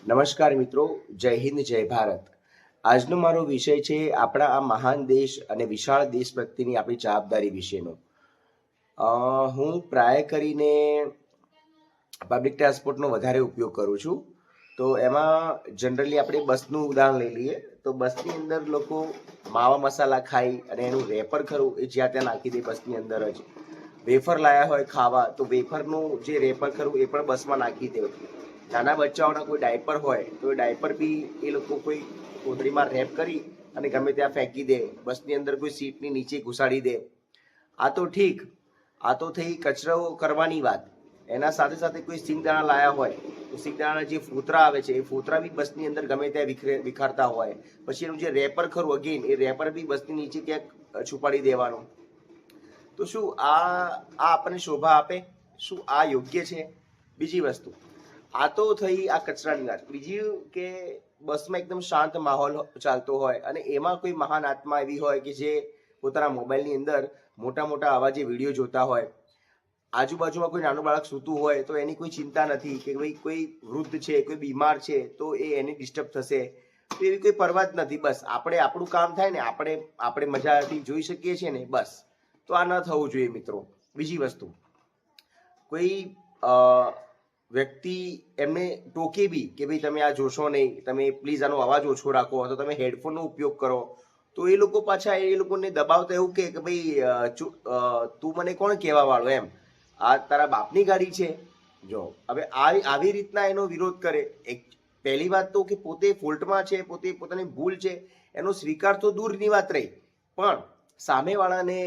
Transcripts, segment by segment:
નમસ્કાર મિત્રો, જય હિન્દ, જય ભારત. આજનો મારો વિષય છે આપણા આ મહાન દેશ અને વિશાળ દેશ પ્રત્યેની આપણી જવાબદારી વિશેનો. હું પ્રાય કરીને પબ્લિક ટ્રાન્સપોર્ટનો વધારે ઉપયોગ કરું છું. તો એમાં જનરલી આપણે બસનું ઉદાહરણ લઈ લઈએ તો બસની અંદર લોકો માવા મસાલા ખાઈ અને એનું રેપર ખરું એ જ્યાં ત્યાં નાખી દે બસની અંદર જ. વેફર લાયા હોય ખાવા તો વેફરનું જે રેપર ખરું એ પણ બસમાં નાખી દે. નાના બચ્ચાઓના કોઈ ડાયપર હોય તો એ ડાયપર બી એ લોકો કોઈ કોથળીમાં રેપ કરી અને ગમે ત્યાં ફેંકી દે, બસની અંદર કોઈ સીટની નીચે ઘુસાડી દે. આ તો ઠીક, આ તો થઈ કચરો કરવાની વાત. એના સાથે સાથે કોઈ સિંગદાણા લાયા હોય તો સિંગદાણાના જે ફોતરા આવે છે એ ફોતરા બી બસની અંદર ગમે ત્યાં વિખારતા હોય. પછી એનું જે રેપર ખરું અગેન એ રેપર બી બસની નીચે ક્યાંક છુપાડી દેવાનું. તો શું આ આપણને શોભા આપે? શું આ યોગ્ય છે? બીજી વસ્તુ, આ તો થઈ આ કચરાની વાત. બીજી કે બસમાં એકદમ શાંત માહોલ ચાલતો હોય અને એમાં કોઈ મહાન આત્મા એવી હોય કે જે પોતાના મોબાઈલની અંદર મોટા મોટા અવાજે વિડીયો જોતા હોય. આજુબાજુમાં કોઈ નાનું બાળક સૂતું હોય તો એની કોઈ ચિંતા નથી કે ભાઈ કોઈ વૃદ્ધ છે, કોઈ બીમાર છે તો એને ડિસ્ટર્બ થશે, તો એવી કોઈ પરવા જ નથી. બસ આપણે આપણું કામ થાય ને આપણે મજાથી જોઈ શકીએ છીએ ને, બસ. તો આ ન થવું જોઈએ મિત્રો. બીજી વસ્તુ, કોઈ વ્યક્તિ એમને ટોકે બી કે ભાઈ તમે આ જોશો નહીં, તમે પ્લીઝ આનો અવાજ ઓછો રાખો, તો તમે હેડફોનનો ઉપયોગ કરો, તો એ લોકો પાછા એ લોકોને દબાવતા એવું કે ભાઈ તું મને કોણ કહેવા વાળો, એમ આ તારા બાપની ગાડી છે. જો હવે આવી રીતના એનો વિરોધ કરે. એક પહેલી વાત તો કે પોતે ફોલ્ટમાં છે, પોતે પોતાની ભૂલ છે એનો સ્વીકાર તો દૂરની વાત રહી, પણ સામેવાળાને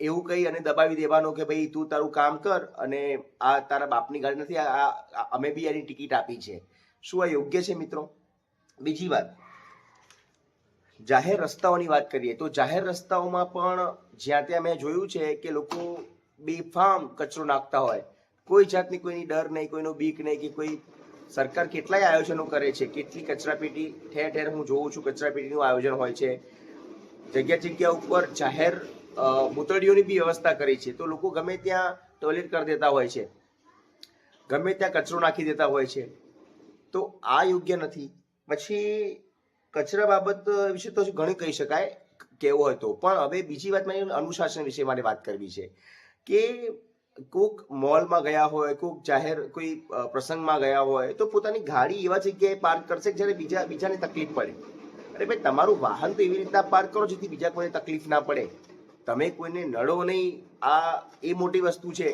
એવું કહી અને દબાવી દેવાનો કે ભાઈ તું તારું કામ કર અને આ તારા બાપની ગાડી નથી, આ અમે બી એની ટિકિટ આપી છે. શું આ યોગ્ય છે મિત્રો? બીજી વાત, જાહેર રસ્તાઓની વાત કરીએ તો જાહેર રસ્તાઓમાં પણ જ્યાં ત્યાં મેં જોયું છે કે લોકો બેફામ કચરો નાખતા હોય. કોઈ જાતની કોઈની ડર નહીં, કોઈનો બીક નહીં કે કોઈ. સરકાર કેટલાય આયોજનો કરે છે, કેટલી કચરાપેટી ઠેર ઠેર હું જોઉં છું કચરાપેટીનું આયોજન હોય છે. જગ્યા જગ્યા ઉપર જાહેર મૂતળીઓની બી વ્યવસ્થા કરી છે, તો લોકો ગમે ત્યાં ટોયલેટ કરી દેતા હોય છે, ગમે ત્યાં કચરો નાખી દેતા હોય છે. તો આ યોગ્ય નથી. પછી કચરા બાબત વિશે તો ઘણું કહી શકાય કેવું હોય તો, પણ હવે બીજી વાત મને અનુશાસન વિશે મારે વાત કરવી છે કે કોઈક મોલમાં ગયા હોય, કોઈક જાહેર કોઈ પ્રસંગમાં ગયા હોય તો પોતાની ગાડી એવા જગ્યાએ પાર્ક કરશે કે જ્યારે બીજાને તકલીફ પડે. અરે ભાઈ, તમારું વાહન તો એવી રીતના પાર્ક કરો જેથી બીજા કોઈને તકલીફ ના પડે. તમે કોઈને નડો નહીં, આ એ મોટી વસ્તુ છે.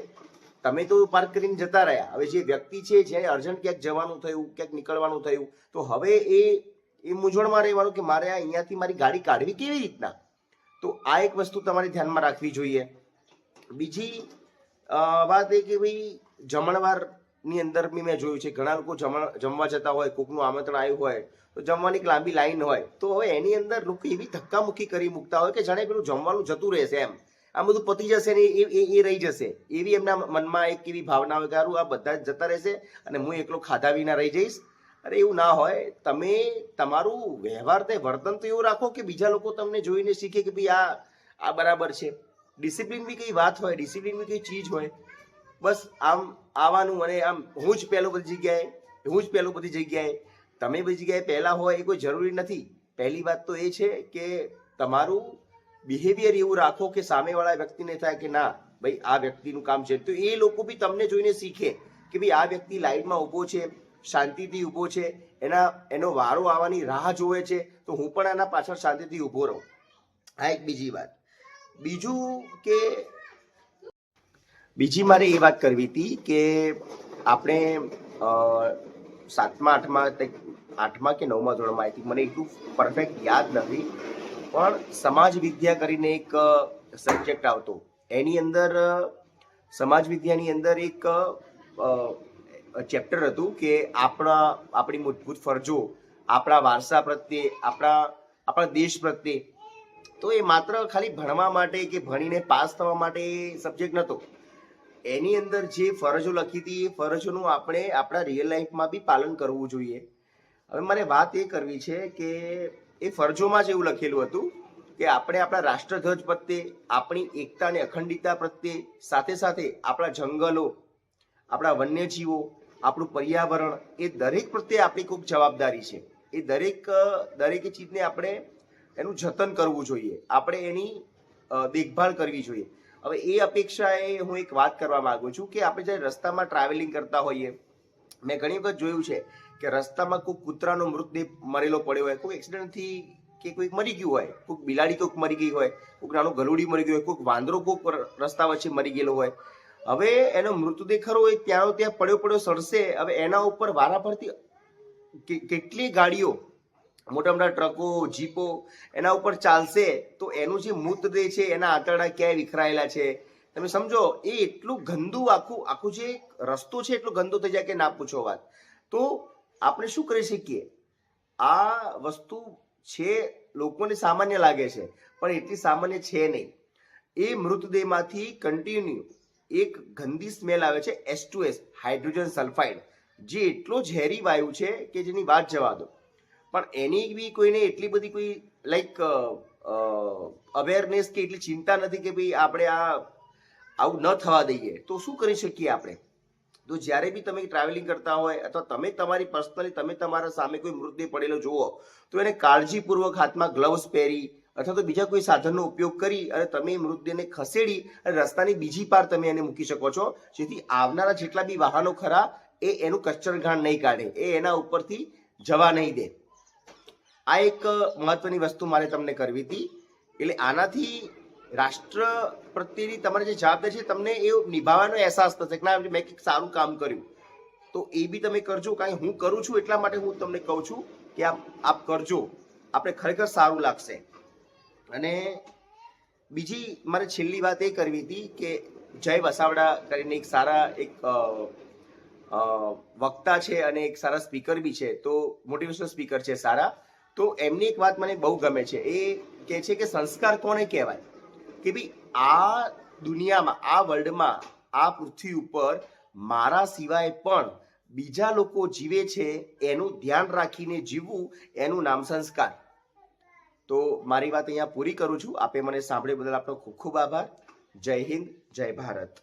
તમે તો પાર્ક કરીને જતા રહ્યા. હવે જે વ્યક્તિ છે જેને અર્જન્ટ ક્યાંક જવાનું થયું, ક્યાંક નીકળવાનું થયું, તો હવે એ મૂંઝવણમાં રહેવાનું કે મારે અહીંયાથી મારી ગાડી કાઢવી કેવી રીતના. તો આ એક વસ્તુ તમારે ધ્યાનમાં રાખવી જોઈએ. બીજી વાત એ કે ભાઈ જમણવારની અંદર બી મેં જોયું છે ઘણા લોકો જમવા જતા હોય, કોકનું આમંત્રણ આવ્યું હોય તો જમવાની એક લાંબી લાઈન હોય, તો હવે એની અંદર લોકો એવી ધક્કામુક્કી કરી મૂકતા હોય કે જાણે પેલું જમવાનું જતું રહેશે, એમ આ બધું પતી જશે ને એ રહી જશે, એવી એમના મનમાં એક એવી ભાવના હોય કે સારું આ બધા જતા રહેશે અને હું એકલો ખાધા વિના રહી જઈશ. અરે એવું ના હોય. તમે તમારું વ્યવહાર તે વર્તન તો એવું રાખો કે બીજા લોકો તમને જોઈને શીખે કે ભાઈ આ બરાબર છે. ડિસિપ્લિન બી કઈ વાત હોય, ડિસિપ્લિન બી કઈ ચીજ હોય. બસ આમ આવવાનું અને આમ હું જ પહેલો બધી જગ્યાએ, તમે બધી જગ્યાએ પહેલા હોય એ કોઈ જરૂરી નથી. પહેલી વાત તો એ છે કે તમારું બિહેવિયર એવું રાખો કે સામેવાળા વ્યક્તિને થાય કે ના ભાઈ આ વ્યક્તિનું કામ છે, તો એ લોકો બી તમને જોઈને શીખે કે ભાઈ આ વ્યક્તિ લાઈનમાં ઊભો છે, શાંતિથી ઊભો છે, એનો વારો આવવાની રાહ જોવે છે, તો હું પણ આના પાછળ શાંતિથી ઊભો રહું. આ એક બીજી વાત. બીજી મારે એ વાત કરવી હતી કે આપણે 7મા 8મા કે 9મા ધોરણમાં આવી હતી, મને એટલું પરફેક્ટ યાદ નથી, પણ સમાજ વિદ્યા કરીને એક સબ્જેક્ટ આવતો. એની અંદર સમાજ વિદ્યાની અંદર એક ચેપ્ટર હતું કે આપણી મૂળભૂત ફરજો, આપણા વારસા પ્રત્યે, આપણા દેશ પ્રત્યે. તો એ માત્ર ખાલી ભણવા માટે કે ભણીને પાસ થવા માટે સબ્જેક્ટ નહોતો. એની અંદર જે ફરજો લખી હતી એ ફરજોનું આપણે આપણા રિયલ લાઈફમાં બી પાલન કરવું જોઈએ. હવે મારે વાત એ કરવી છે કે એ ફરજોમાં જ એવું લખેલું હતું કે આપણે આપણા રાષ્ટ્રધ્વજ પ્રત્યે, આપણી એકતા અને અખંડિતતા પ્રત્યે, સાથે સાથે આપણા જંગલો, આપણા વન્યજીવો, આપણું પર્યાવરણ, એ દરેક પ્રત્યે આપણી ખૂબ જવાબદારી છે. એ દરેક ચીજને આપણે એનું જતન કરવું જોઈએ, આપણે એની દેખભાળ કરવી જોઈએ. હવે એ અપેક્ષાએ હું એક વાત કરવા માંગુ છું કે આપણે જ્યારે રસ્તામાં ટ્રાવેલિંગ કરતા હોઈએ, મેં ઘણી વખત જોયું છે કે રસ્તામાં કોઈ કૂતરાનો મૃતદેહ મરેલો પડ્યો હોય, કોઈ એક્સિડન્ટથી કે કોઈક મરી ગયું હોય, કોઈક બિલાડી કોઈક મરી ગઈ હોય, કોઈક નાનું ગલુડી મરી ગયું હોય, કોઈક વાંદરો કોઈક રસ્તા વચ્ચે મરી ગયેલો હોય. હવે એનો મૃતદેહ ખરો હોય ત્યાં પડ્યો સડશે. હવે એના ઉપર વારાફરતી કેટલી ગાડીઓ, મોટા મોટા ટ્રકો, જીપો એના ઉપર ચાલશે તો એનું જે મૃતદેહ છે એના આંતરડા ક્યાંય વિખરાયેલા છે, તમે સમજો. એ એટલું ગંદુ આખું જે રસ્તો છે એટલો ગંદો થઈ જાય કે ના પૂછો વાત. તો આપણે શું કરી શકીએ? આ વસ્તુ છે, લોકોને સામાન્ય લાગે છે પણ એટલી સામાન્ય છે નહીં. એ મૃતદેહમાંથી કન્ટિન્યુ એક ગંદી સ્મેલ આવે છે, H2S, હાઇડ્રોજન સલ્ફાઇડ, જે એટલો ઝેરી વાયુ છે કે જેની વાત જવા દો. પણ એની બી કોઈને એટલી બધી કોઈ અવેરનેસ કે એટલી ચિંતા નથી કે ભાઈ આપણે આવું ન થવા દઈએ. તો શું કરી શકીએ આપણે? તો જ્યારે બી તમે ટ્રાવેલિંગ કરતા હોય અથવા તમે તમારી પર્સનલી તમે તમારા સામે કોઈ મૃતદેહ પડેલો જુઓ તો એને કાળજીપૂર્વક હાથમાં ગ્લવ્સ પહેરી અથવા તો બીજા કોઈ સાધનનો ઉપયોગ કરી અને તમે મૃતદેહને ખસેડી અને રસ્તાની બીજી પાર તમે એને મૂકી શકો છો, જેથી આવનારા જેટલા બી વાહનો ખરા એ એનું કચરઘાણ નહીં કાઢે, એ એના ઉપરથી જવા નહીં દે. આ એક મહત્વની વસ્તુ મારે તમને કરવી હતી. એટલે આનાથી રાષ્ટ્ર પ્રત્યેની તમારી જે જવાબદારી છે તમને એ નિભાવવાનો અહેસાસ થશે કે ના મેં કંઈક સારું કામ કર્યું. તો એ બી તમે કરજો, કારણ કે હું કરું છું એટલા માટે હું તમને કહું છું કે આપ કરજો, આપણે ખરેખર સારું લાગશે. અને બીજી મારે છેલ્લી વાત એ કરવી હતી કે જય વસાવડા કરીને એક સારા વક્તા છે અને એક સારા સ્પીકર બી છે, તો મોટિવેશનલ સ્પીકર છે સારા. તો એમની એક વાત મને બહુ ગમે છે. એ કહે છે કે સંસ્કાર કોને કહેવાય? કે ભાઈ આ દુનિયામાં, આ વર્લ્ડમાં, આ પૃથ્વી ઉપર મારા સિવાય પણ બીજા લોકો જીવે છે એનું ધ્યાન રાખીને જીવવું, એનું નામ સંસ્કાર. તો મારી વાત અહીંયા પૂરી કરું છું. આપે મને સાંભળ્યા બદલ આપનો ખૂબ ખૂબ આભાર. જય હિન્દ, જય ભારત.